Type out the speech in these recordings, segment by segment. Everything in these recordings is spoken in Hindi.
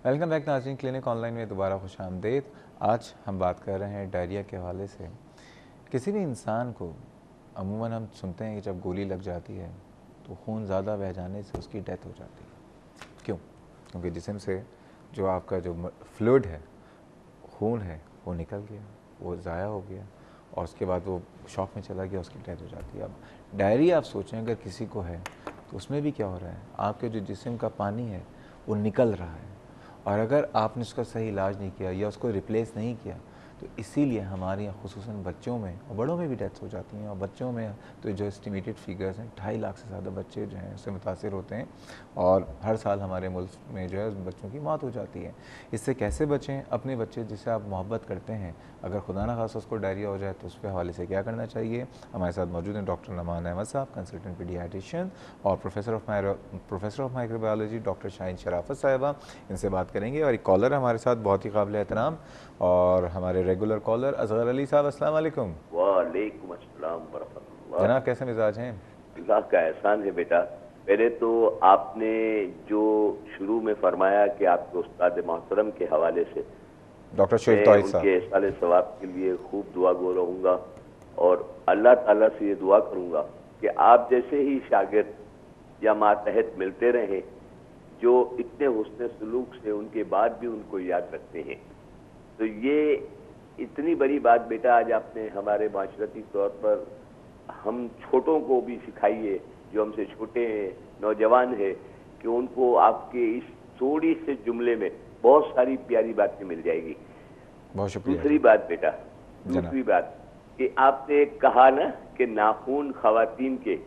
वेलकम बैक नाज़रीन, क्लिनिक ऑनलाइन में दोबारा खुश आमदीद। आज हम बात कर रहे हैं डायरिया के हवाले से। किसी भी इंसान को अमूमन हम सुनते हैं कि जब गोली लग जाती है तो खून ज़्यादा बह जाने से उसकी डेथ हो जाती है। क्यों? क्योंकि जिस्म से जो आपका जो फ्लूइड है, खून है, वो निकल गया, वो ज़ाया हो गया और उसके बाद वो शॉक में चला गया, उसकी डेथ हो जाती है। अब डायरिया आप सोचें अगर किसी को है तो उसमें भी क्या हो रहा है, आपके जो जिस्म का पानी है वो निकल रहा है और अगर आपने उसका सही इलाज नहीं किया या उसको रिप्लेस नहीं किया तो इसीलिए हमारे यहाँ ख़ुसूसन बच्चों में और बड़ों में भी डेथ्स हो जाती हैं। और बच्चों में तो जो एस्टिमेटेड फिगर्स हैं 2.5 लाख से ज़्यादा बच्चे जो हैं उससे मुतासर होते हैं और हर साल हमारे मुल्क में जो है उस बच्चों की मौत हो जाती है। इससे कैसे बचें? अपने बच्चे जिससे आप मोहब्बत करते हैं, अगर खुदा न खासा उसको डायरिया हो जाए तो उसके हवाले से क्या करना चाहिए? हमारे साथ मौजूद हैं डॉक्टर नमान अहमद साहब, कंसल्टेंट पीडियाट्रिशियन और professor of microbiology doctor Shaheen शराफत साहिबा। इनसे बात करेंगे। और एक कॉलर हमारे साथ बहुत ही काबिल एहतराम और हमारे रेगुलर कॉलर असगर अली साहब। अस्सलाम वालेकुम। वालेकुम अस्सलाम वरहमतुल्लाह। जनाब कैसे मिजाज हैं? अल्लाह का एहसान है बेटा। पहले तो आपने जो शुरू में फरमाया कि आपके उस्ताद मोहतरम के हवाले से डॉक्टर शोएब मैं तौहीद उनके साहब, साले सवाब के लिए खूब दुआ गो रहूँगा और अल्लाह ताला से ये दुआ करूँगा कि आप जैसे ही शागिर्द या मातहत मिलते रहें जो इतने हुस्न सलूक से उनके बाद भी उनको याद रखते हैं। तो ये इतनी बड़ी बात बेटा आज आपने हमारे माशरती तौर पर हम छोटों को भी सिखाइए, जो हमसे छोटे हैं, नौजवान हैं, कि उनको आपके इस थोड़ी से जुमले में बहुत सारी प्यारी बातें मिल जाएगी। बहुत शुक्रिया। दूसरी बात बेटा, दूसरी बात कि आपने कहा ना कि नाखून खवातीन के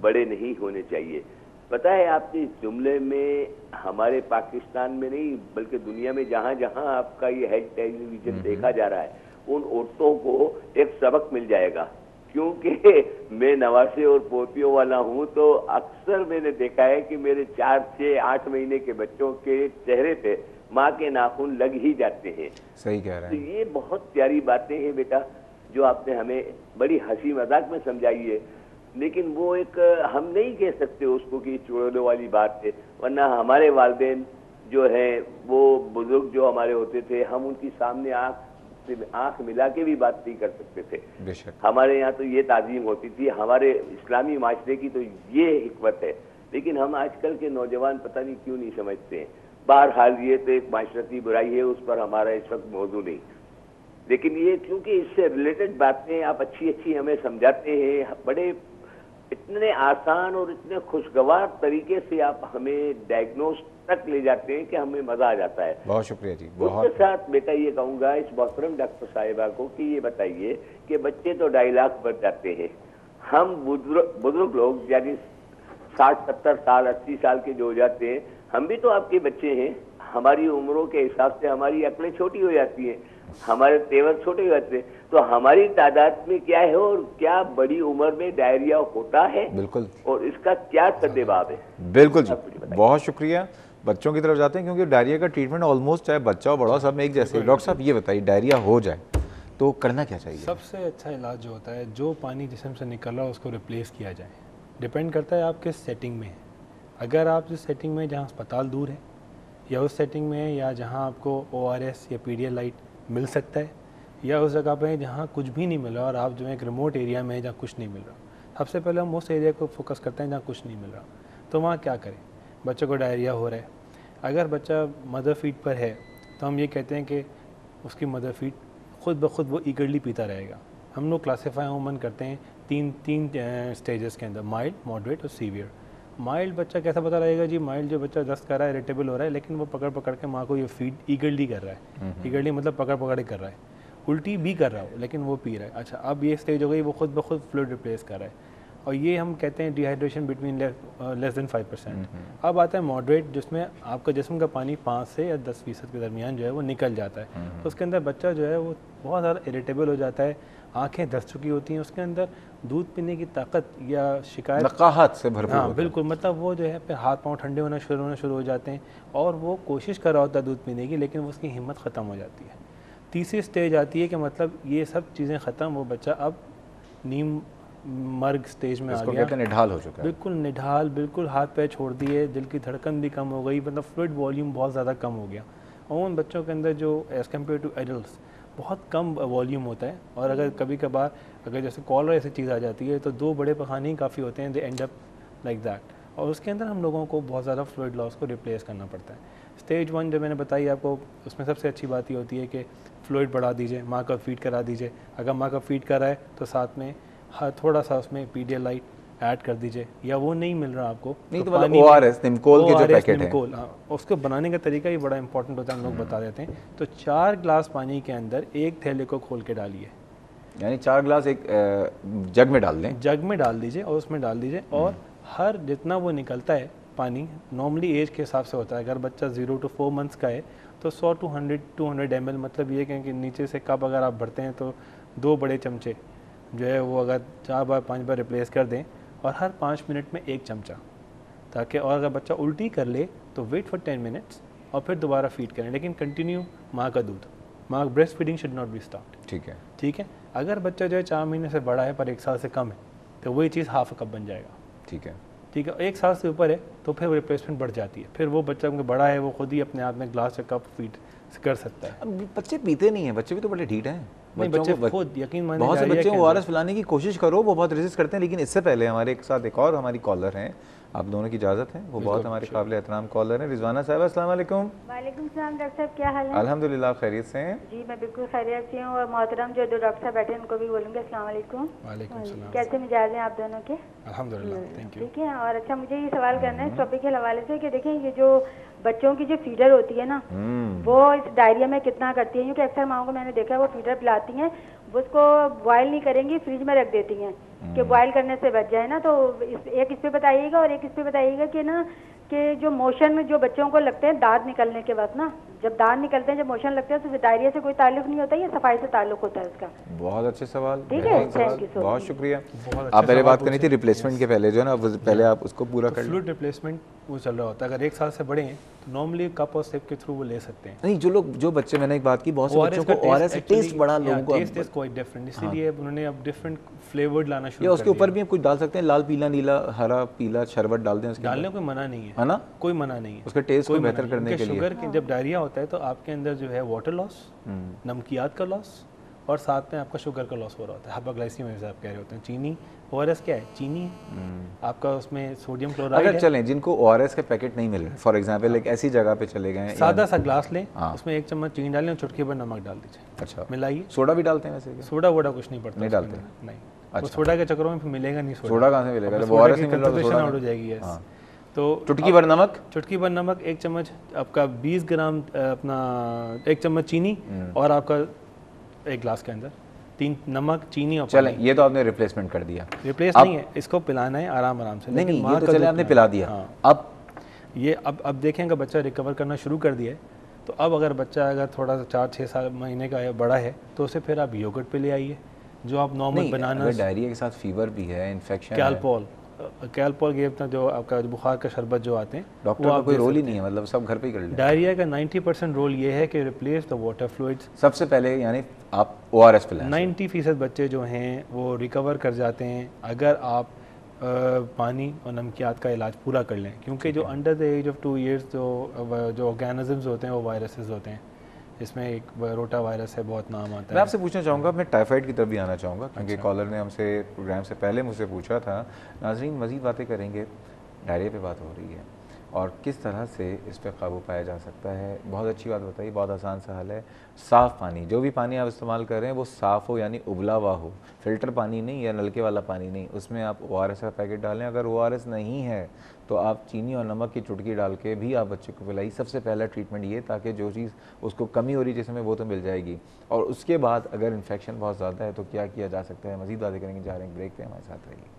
बड़े नहीं होने चाहिए। पता है आपने इस जुमले में हमारे पाकिस्तान में नहीं बल्कि दुनिया में जहां जहां आपका ये हेड टेलीविजन देखा जा रहा है उन औरतों को एक सबक मिल जाएगा। क्योंकि मैं नवासे और पोतियों वाला हूं तो अक्सर मैंने देखा है कि मेरे 4 से 8 महीने के बच्चों के चेहरे पे माँ के नाखून लग ही जाते हैं। सही कह रहे तो हैं। ये बहुत प्यारी बातें हैं बेटा जो आपने हमें बड़ी हंसी मजाक में समझाई है, लेकिन वो एक हम नहीं कह सकते उसको कि चुड़ैलों वाली बात है। वरना हमारे वालिदैन जो है वो बुजुर्ग जो हमारे होते थे हम उनकी सामने आंख मिला के भी बात नहीं कर सकते थे। बेशक। हमारे यहाँ तो ये ताजीम होती थी, हमारे इस्लामी माशरे की तो ये हिकमत है, लेकिन हम आजकल के नौजवान पता नहीं क्यों नहीं समझते हैं। बहरहाल ये तो एक माशरती बुराई है, उस पर हमारा इस वक्त मौजू नहीं, लेकिन ये क्योंकि इससे रिलेटेड बातें आप अच्छी अच्छी हमें समझाते हैं, बड़े इतने आसान और इतने खुशगवार तरीके से आप हमें डायग्नोस तक ले जाते हैं कि हमें मजा आ जाता है। बहुत शुक्रिया जी। उसके बहुत साथ बेटा ये कहूंगा इस मोहतरम डॉक्टर साहिबा को कि ये बताइए कि बच्चे तो 2.5 लाख बढ़ जाते हैं, हम बुजुर्ग लोग यानी 60-70 साल 80 साल के जो हो जाते हैं, हम भी तो आपके बच्चे हैं। हमारी उम्रों के हिसाब से हमारी अकलें छोटी हो जाती हैं, हमारे तेवर छोटे हो जाते हैं, तो हमारी तादाद में क्या है और क्या बड़ी उम्र में डायरिया होता है बिल्कुल और इसका क्या सद्देबाब है? बिल्कुल जी। बहुत शुक्रिया। बच्चों की तरफ जाते हैं क्योंकि डायरिया का ट्रीटमेंट ऑलमोस्ट चाहे बच्चा हो बड़ा हो सब में एक जैसे। डॉक्टर साहब ये बताइए डायरिया हो जाए तो करना क्या चाहिए? सबसे अच्छा इलाज जो होता है, जो पानी जिस्म से निकल रहा है उसको रिप्लेस किया जाए। डिपेंड करता है आप किस सेटिंग में हैं। अगर आप जिस सेटिंग में जहाँ अस्पताल दूर है या उस सेटिंग में है या जहाँ आपको ORS या पीडियालाइट मिल सकता है या उस जगह पे जहाँ कुछ भी नहीं मिल रहा और आप जो है एक रिमोट एरिया में है जहाँ कुछ नहीं मिल रहा, सबसे पहले हम उस एरिया को फोकस करते हैं जहाँ कुछ नहीं मिल रहा। तो वहाँ क्या करें? बच्चों को डायरिया हो रहा है, अगर बच्चा मदर फीड पर है तो हम ये कहते हैं कि उसकी मदर फीड खुद ब खुद वो ईगरली पीता रहेगा। हम लोग क्लासीफाई अमूमन करते हैं तीन स्टेजेस के अंदर, माइल्ड, मॉडरेट और सीवियर। माइल्ड बच्चा कैसा पता रहेगा जी? माइल्ड जो बच्चा दस्त कर रहा है, इरिटेबल हो रहा है, लेकिन वो पकड़ पकड़ के माँ को ये फीड ईगरली कर रहा है। ईगरली मतलब पकड़ पकड़ के कर रहा है, उल्टी भी कर रहा हो लेकिन वो पी रहा है। अच्छा, अब ये स्टेज हो गई, वो खुद ब खुद फ्लूइड रिप्लेस कर रहा है और ये हम कहते हैं डिहाइड्रेशन बिटवीन लेस देन 5%। अब आता है मॉडरेट, जिसमें आपका जिस्म का पानी 5 से या 10% के दरमियान जो है वो निकल जाता है। तो उसके अंदर बच्चा जो है वो बहुत ज़्यादा इरिटेबल हो जाता है, आंखें धस चुकी होती हैं, उसके अंदर दूध पीने की ताकत या शिकायत नकाहत से भरपूर। हाँ बिल्कुल, मतलब वो जो है फिर हाथ पाँव ठंडे होना शुरू हो जाते हैं और वो कोशिश कर रहा होता है दूध पीने की, लेकिन उसकी हिम्मत ख़त्म हो जाती है। तीसरी स्टेज आती है कि मतलब ये सब चीज़ें ख़त्म, वो बच्चा अब नीम मर्ग स्टेज में आ इसको गया, कहते हैं निढाल हो चुका है। बिल्कुल निढाल, बिल्कुल हाथ पैर छोड़ दिए, दिल की धड़कन भी कम हो गई, मतलब फ्लूइड वॉल्यूम बहुत ज़्यादा कम हो गया। और उन बच्चों के अंदर जो एज़ कम्पेयर टू एडल्ट्स बहुत कम वॉल्यूम होता है। और अगर कभी कभार अगर जैसे कॉलर ऐसी चीज़ आ जाती है तो 2 बड़े पखाने ही काफ़ी होते हैं, दे एंड अप लाइक दैट। और उसके अंदर हम लोगों को बहुत ज़्यादा फ्लूइड लॉस को रिप्लेस करना पड़ता है। स्टेज 1 जो मैंने बताई आपको, उसमें सबसे अच्छी बात ये होती है कि फ्लूइड बढ़ा दीजिए, माँ का फीड करा दीजिए। अगर माँ का फीड करा है तो साथ में थोड़ा सा उसमें पीडियालाइट ऐड कर दीजिए, या वो नहीं मिल रहा आपको नहीं तो मतलब ORS निमकोल के जो पैकेट है, उसको बनाने का तरीका ही बड़ा इंपॉर्टेंट होता है, हम लोग बता देते हैं। तो 4 ग्लास पानी के अंदर एक थैले को खोल के डालिए, यानी 4 ग्लास एक जग में डाल दें, जग में डाल दीजिए और उसमें डाल दीजिए। और हर जितना वो निकलता है पानी, नॉर्मली एज के हिसाब से होता है। अगर बच्चा 0 to 4 मंथ्स का है तो 100 to 200 ml, मतलब ये कहें कि नीचे से कप अगर आप भरते हैं तो 2 बड़े चमचे जो है वो अगर 4 बार 5 बार रिप्लेस कर दें, और हर 5 मिनट में 1 चमचा, ताकि और अगर बच्चा उल्टी कर ले तो वेट फॉर 10 मिनट्स और फिर दोबारा फीड करें, लेकिन कंटिन्यू माँ का दूध, माँ breast feeding should not be stopped. ठीक है। अगर बच्चा जो है 4 महीने से बड़ा है पर 1 साल से कम है तो वही चीज़ हाफ कप बन जाएगा। ठीक है। 1 साल से ऊपर है तो फिर रिप्लेसमेंट बढ़ जाती है, फिर वो बच्चा क्योंकि बड़ा है वो खुद ही अपने आप में ग्लास या कप फीड कर सकता है। अब बच्चे पीते नहीं है, बच्चे भी तो बड़े ढीठ हैं। बच्चे खुद यकीन मानिए, बहुत से बच्चों को ORS पिलाने की कोशिश करो, वो बहुत रेजिस्ट करते हैं। लेकिन इससे पहले हमारे एक साथ एक और हमारी कॉलर हैं, आप दोनों की इजाज़त है, वो बहुत हमारे काबिल एहतराम कॉलर हैं, रिजवाना साहब। अस्सलाम वालेकुम। वालेकुम सलाम डॉक्टर साहब, क्या हाल है? अल्हम्दुलिल्लाह खैरियत से हैं जी, मैं बिल्कुल खैरियत से हूँ। और मोहतरम जो 2 डॉक्टर साहब बैठे हैं उनको भी बोलूँगी अस्सलाम वालेकुम। वालेकुम सलाम। कैसे मिजाज हैं आप दोनों के? अल्हम्दुलिल्लाह, थैंक यू। ठीक है। और अच्छा, मुझे ये सवाल करना है इस टॉपिक के हवाले से कि देखें, ये जो बच्चों की जो फीडर होती है ना, वो इस डायरिया में कितना करती है? क्योंकि अक्सर माओं को मैंने देखा है वो फीडर पिलाती हैं, वो उसको बॉयल नहीं करेंगी, फ्रिज में रख देती हैं कि बॉयल करने से बच जाए ना। तो एक इस पे बताइएगा, और एक इस पे बताइएगा कि ना कि जो मोशन जो बच्चों को लगते हैं दांत निकलने के बाद ना, जब दांत निकलते हैं, जब मोशन लगते हैं, तो डायरिया से कोई ताल्लुक नहीं होता है, या सफाई से ताल्लुक होता है उसका? बहुत अच्छे सवाल, ठीक है, थैंक यू। बहुत शुक्रिया। आप पहले बात करनी थी रिप्लेसमेंट के पहले, जो है ना पहले आप उसको पूरा कर लो। फ्लूइड रिप्लेसमेंट वो चल रहा होता है। अगर 1 साल से बड़े हैं तो नॉर्मली कप और सिप के थ्रू वो ले सकते हैं। नहीं, जो बच्चे, मैंने एक बात की, बहुत से बच्चों को ORS टेस्ट बड़ा लोगों को टेस्ट इज क्वाइट डिफरेंट, इसीलिए उन्होंने अब डिफरेंट फ्लेवर्ड लाना शुरू कर दिया। उसके ऊपर भी हम कुछ डाल सकते हैं, लाल पीला नीला हरा पीला शरबत डाल दें उसके डालने कोई मना नहीं है ना, कोई मना नहीं है उसके टेस्ट को बेहतर करने के लिए। शुगर की जब डायरिया होता है तो आपके अंदर जो है वाटर लॉस, नमकियात का लॉस, और साथ में आपका शुगर का लॉस हो रहा होता है, हाइपोग्लाइसीमिया जैसे आप कह रहे होते हैं। चीनी, ORS क्या है? चीनी है आपका, उसमें सोडियम क्लोराइड। अगर चलें जिनको ORS के पैकेट नहीं मिल रहे, फॉर एग्जांपल एक ऐसी जगह पे चले गए, सादा सा ग्लास लें, उसमें 1 चम्मच चीनी डालें और चुटकी भर नमक डाल दीजिए। अच्छा, मिलाइए। सोडा भी डालते हैं वैसे? सोडा वोडा कुछ नहीं पड़ता, नहीं डालते? नहीं। अच्छा। सोडा के चक्करों में फिर मिलेगा नहीं सोडा कहाँ से मिलेगा? जब ORS नहीं मिल रहा तो सोडा हो जाएगी। तो चुटकी भर नमक, 1 चम्मच आपका 20 ग्राम अपना 1 चम्मच चीनी, और आपका 1 ग्लास के अंदर 3 नमक चीनी और चलें, ये तो आपने रिप्लेसमेंट कर दिया। रिप्लेस नहीं है, इसको पिलाना है आराम आराम से। नहीं, ये तो चले आपने पिला दिया। अब ये अब देखेंगे बच्चा रिकवर करना शुरू कर दिया है, तो अब अगर बच्चा अगर थोड़ा सा 4-6 महीने का बड़ा है तो उसे फिर आप योगर्ट पे ले आइए, जो आप नॉर्मल बनाना। डायरिया के साथ फीवर भी है, इन्फेक्शन, कैलपॉल ये अपना जो आपका बुखार का शरबत जो आते हैं, डॉक्टर का कोई रोल ही नहीं है, मतलब सब घर पे ही कर लेते हैं। डायरिया का 90% रोल ये है कि रिप्लेस द वाटर फ्लूइड्स। सबसे पहले यानी आप ORS पिलाएं। 90% बच्चे जो हैं वो रिकवर कर जाते हैं अगर आप पानी और नमकियात का इलाज पूरा कर लें, क्योंकि जो under the age of 2 years जो ऑर्गेनिजम्स होते हैं वो वायरसेस होते हैं। इसमें एक रोटा वायरस है, बहुत नाम आता है। मैं आपसे पूछना चाहूँगा, मैं टाइफाइड की तरफ भी आना चाहूँगा, क्योंकि कॉलर ने हमसे प्रोग्राम से पहले मुझसे पूछा था। नाज़रीन, मज़ीद बातें करेंगे, डायरिया पे बात हो रही है और किस तरह से इस पर काबू पाया जा सकता है। बहुत अच्छी बात बताइए, बहुत आसान सा हल है। साफ़ पानी, जो भी पानी आप इस्तेमाल कर रहे हैं वो साफ़ हो, यानी उबला हुआ हो, फ़िल्टर पानी नहीं या नलके वाला पानी नहीं। उसमें आप ORS का पैकेट डालें। अगर ORS नहीं है तो आप चीनी और नमक की चुटकी डाल के भी आप बच्चे को पिलाइए। सबसे पहला ट्रीटमेंट ये, ताकि जो चीज़ उसको कमी हो रही है जिसमें, वो तो मिल जाएगी। और उसके बाद अगर इन्फेक्शन बहुत ज़्यादा है तो क्या किया जा सकता है, मज़ीद बातें करेंगे। जा रहे हैं ब्रेक पे, हमारे साथ रहिए।